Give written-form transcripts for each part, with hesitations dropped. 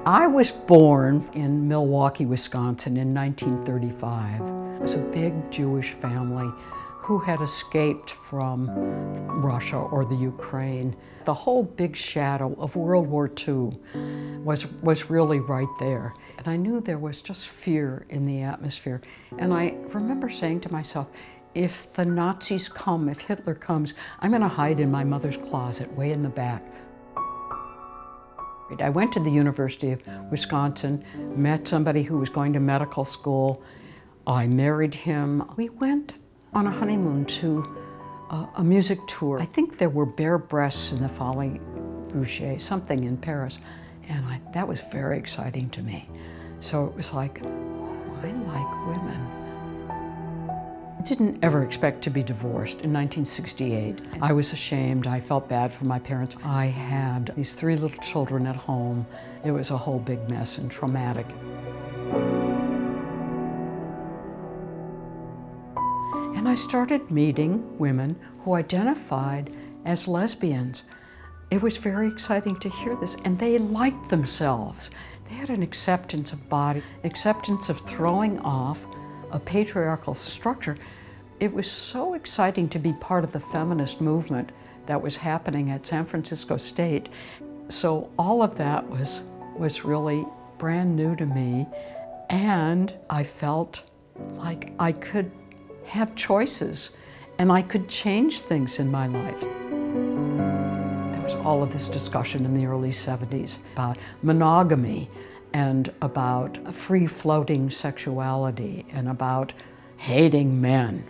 I was born in Milwaukee, Wisconsin in 1935. It was a big Jewish family who had escaped from Russia or the Ukraine. The whole big shadow of World War II was really right there. And I knew there was just fear in the atmosphere. And I remember saying to myself, if the Nazis come, if Hitler comes, I'm going to hide in my mother's closet way in the back. I went to the University of Wisconsin, met somebody who was going to medical school. I married him. We went on a honeymoon to a music tour. I think there were bare breasts in the Folies Bergère, something in Paris, and that was very exciting to me. So it was like, oh, I like women. I didn't ever expect to be divorced in 1968. I was ashamed. I felt bad for my parents. I had these 3 little children at home. It was a whole big mess and traumatic. And I started meeting women who identified as lesbians. It was very exciting to hear this, and they liked themselves. They had an acceptance of body, acceptance of throwing off a patriarchal structure. It was so exciting to be part of the feminist movement that was happening at San Francisco State. So all of that was really brand new to me, and I felt like I could have choices and I could change things in my life. There was all of this discussion in the early 70s about monogamy and about free-floating sexuality and about hating men,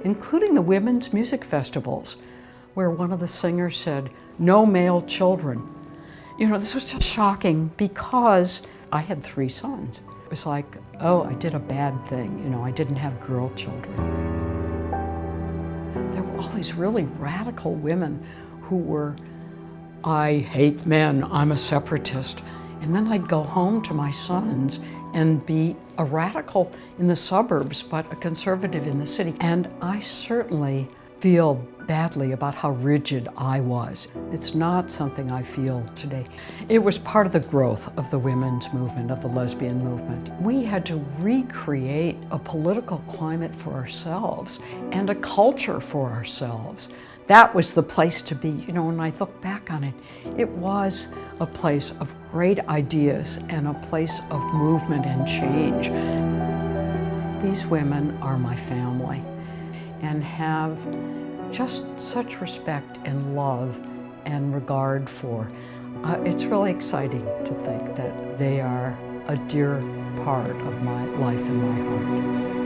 including the women's music festivals, where one of the singers said, "No male children." This was just shocking because I had 3 sons. It was like, oh, I did a bad thing. I didn't have girl children. There were all these really radical women who were, I hate men, I'm a separatist. And then I'd go home to my sons and be a radical in the suburbs, but a conservative in the city. And I certainly feel badly about how rigid I was. It's not something I feel today. It was part of the growth of the women's movement, of the lesbian movement. We had to recreate a political climate for ourselves and a culture for ourselves. That was the place to be. When I look back on it, it was a place of great ideas and a place of movement and change. These women are my family and have just such respect and love and regard for. It's really exciting to think that they are a dear part of my life and my heart.